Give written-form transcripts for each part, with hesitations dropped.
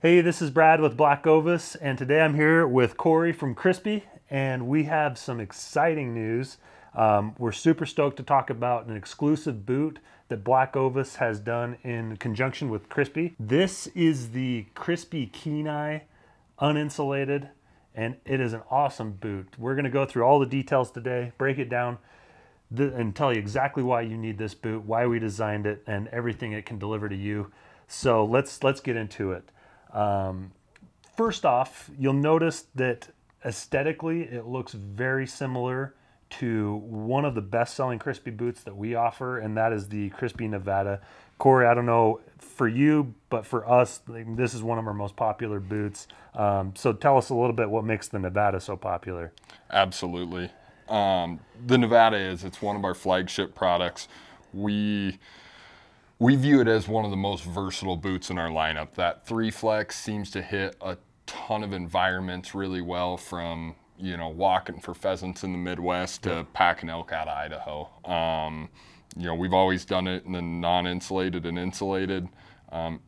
Hey, this is Brad with BlackOvis, and today I'm here with Corey from Crispi, and we have some exciting news. We're super stoked to talk about an exclusive boot that BlackOvis has done in conjunction with Crispi. This is the Crispi Kenai Uninsulated, and it is an awesome boot. We're going to go through all the details today, break it down, and tell you exactly why you need this boot, why we designed it, and everything it can deliver to you. So let's get into it. First off, you'll notice that aesthetically it looks very similar to one of the best-selling Crispi boots that we offer, and that is the Crispi Nevada. Corey, I don't know for you, but for us, this is one of our most popular boots. So tell us a little bit what makes the Nevada so popular. Absolutely. The Nevada it's one of our flagship products. We view it as one of the most versatile boots in our lineup. That 3-flex seems to hit a ton of environments really well, from walking for pheasants in the Midwest to packing elk out of Idaho. We've always done it in the non-insulated and insulated.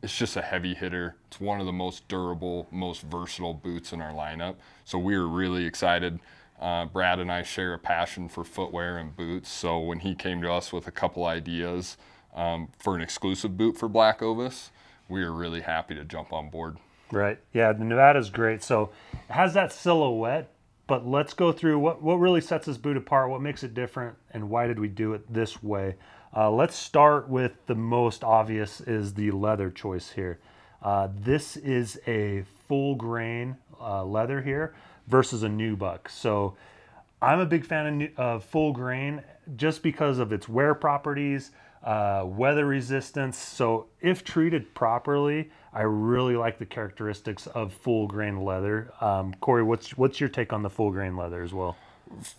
It's just a heavy hitter. It's one of the most durable, most versatile boots in our lineup. So we were really excited. Brad and I share a passion for footwear and boots. So when he came to us with a couple ideas for an exclusive boot for BlackOvis, we were really happy to jump on board. Right. Yeah, the Nevada's great. So it has that silhouette, but let's go through what really sets this boot apart, what makes it different, and why did we do it this way. Let's start with the most obvious, is the leather choice here. This is a full grain leather here versus a nubuck. So I'm a big fan of full grain just because of its wear properties, weather resistance. So if treated properly, I really like the characteristics of full grain leather. Corey, what's your take on the full grain leather as well?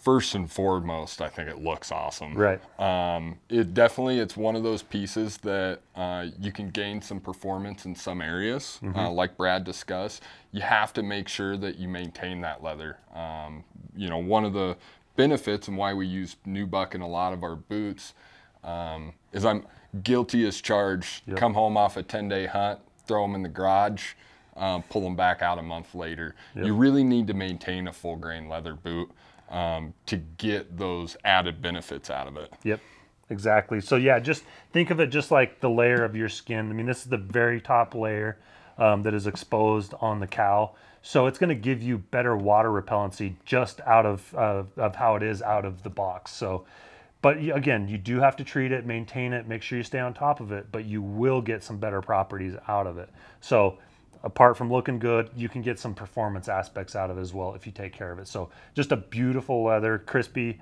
First and foremost, I think it looks awesome. Right. It's one of those pieces that you can gain some performance in some areas. Like Brad discussed, you have to make sure that you maintain that leather. One of the benefits and why we use nubuck in a lot of our boots is I'm guilty as charged. Yep. Come home off a 10-day hunt, throw them in the garage, pull them back out a month later. Yep. You really need to maintain a full grain leather boot to get those added benefits out of it. Yep, exactly. So yeah, just think of it just like the layer of your skin. I mean, this is the very top layer that is exposed on the cow. So it's going to give you better water repellency just out of how it is out of the box. So, but again, you do have to treat it, maintain it, make sure you stay on top of it, but you will get some better properties out of it. So apart from looking good, you can get some performance aspects out of it as well if you take care of it. So just a beautiful leather. Crispi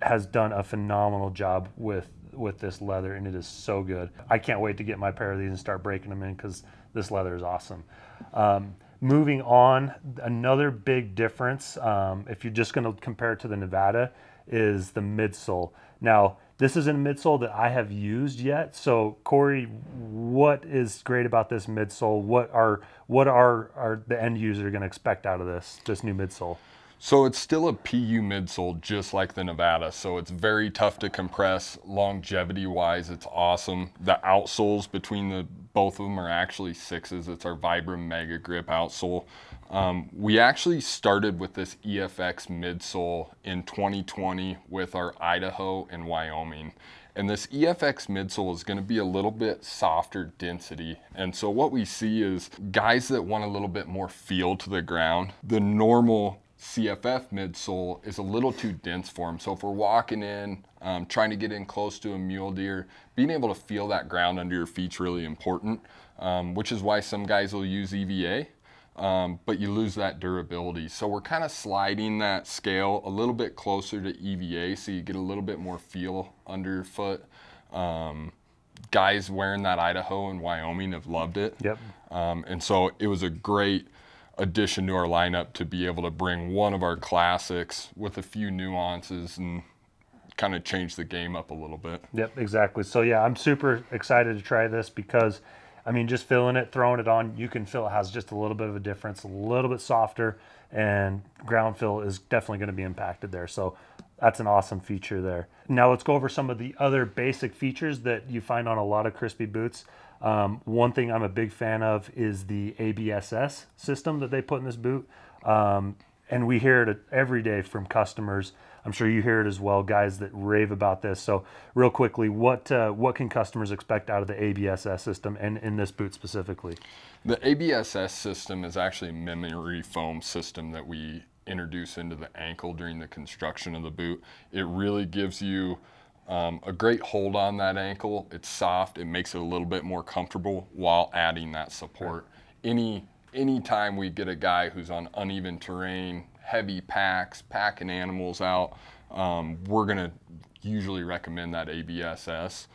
has done a phenomenal job with this leather, and it is so good. I can't wait to get my pair of these and start breaking them in, because this leather is awesome. Moving on, another big difference, if you're just going to compare it to the Nevada, is the midsole. Now, this isn't a midsole that I have used yet. So, Corey, what is great about this midsole? What are the end user going to expect out of this new midsole? So it's still a PU midsole, just like the Nevada. So it's very tough to compress. Longevity-wise, it's awesome. The outsoles between both of them are actually 6s. It's our Vibram Mega Grip outsole. We actually started with this EFX midsole in 2020 with our Idaho and Wyoming. And this EFX midsole is going to be a little bit softer density. And so what we see is guys that want a little bit more feel to the ground. The normal CFF midsole is a little too dense for them. So if we're walking in, trying to get in close to a mule deer, being able to feel that ground under your feet is really important, which is why some guys will use EVA. But you lose that durability. So we're kind of sliding that scale a little bit closer to EVA, so you get a little bit more feel under your foot. Guys wearing that Idaho and Wyoming have loved it. Yep. And so it was a great addition to our lineup to be able to bring one of our classics with a few nuances and kind of change the game up a little bit. Yep, exactly. So yeah, I'm super excited to try this because, I mean, just feeling it, throwing it on, you can feel it has just a little bit of a difference, a little bit softer, and ground feel is definitely going to be impacted there. So that's an awesome feature there. Now let's go over some of the other basic features that you find on a lot of Crispi boots. One thing I'm a big fan of is the ABSS system that they put in this boot. And we hear it every day from customers. I'm sure you hear it as well, guys that rave about this. So real quickly, what can customers expect out of the ABSS system and in this boot specifically? The ABSS system is actually a memory foam system that we introduce into the ankle during the construction of the boot. It really gives you a great hold on that ankle. It's soft. It makes it a little bit more comfortable while adding that support. Right. Anytime we get a guy who's on uneven terrain, heavy packs, packing animals out, we're going to usually recommend that ABSS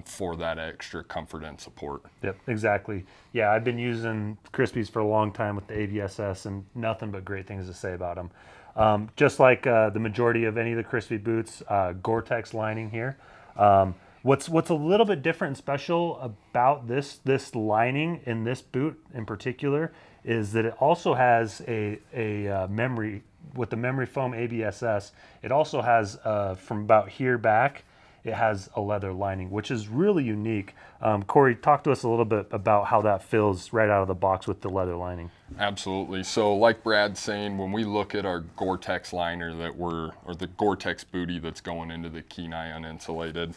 for that extra comfort and support. Yep, exactly. Yeah, I've been using Crispis for a long time with the ABSS and nothing but great things to say about them. Just like the majority of any of the Crispi boots, Gore-Tex lining here. What's a little bit different and special about this lining in this boot in particular is that it also has a memory, with the memory foam ABSS, it also has from about here back, it has a leather lining, which is really unique. Corey, talk to us a little bit about how that feels right out of the box with the leather lining. Absolutely. So like Brad's saying, when we look at our Gore-Tex liner or the Gore-Tex bootie that's going into the Kenai Uninsulated,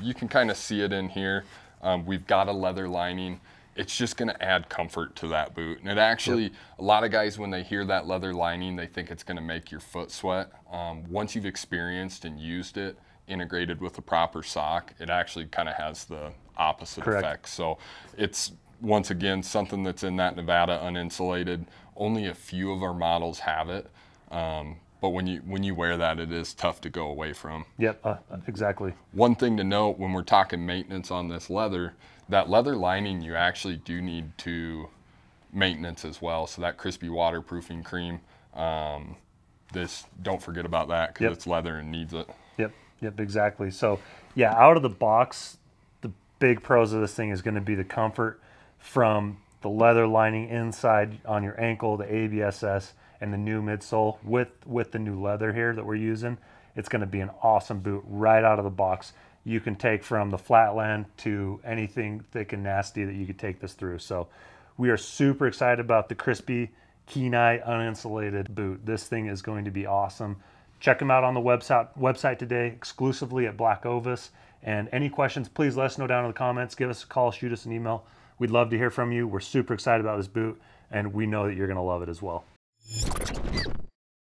you can kind of see it in here. We've got a leather lining. It's just going to add comfort to that boot. And it actually, a lot of guys, when they hear that leather lining, they think it's going to make your foot sweat. Once you've experienced and used it, integrated with a proper sock, it actually kind of has the opposite effect. So it's, once again, something that's in that Nevada uninsulated. Only a few of our models have it. But when you wear that, it is tough to go away from. Yep, exactly. One thing to note when we're talking maintenance on this leather, that leather lining you actually do need to maintenance as well. So that Crispi waterproofing cream, don't forget about that because it's leather and needs it. Yep, exactly. So yeah, out of the box, the big pros of this thing is going to be the comfort from the leather lining inside on your ankle, the ABSS, and the new midsole with the new leather here that we're using. It's going to be an awesome boot right out of the box. You can take from the flatland to anything thick and nasty that you could take this through. So we are super excited about the Crispi Kenai uninsulated boot. This thing is going to be awesome. Check them out on the website today, exclusively at BlackOvis. And any questions, please let us know down in the comments. Give us a call, shoot us an email. We'd love to hear from you. We're super excited about this boot, and we know that you're going to love it as well.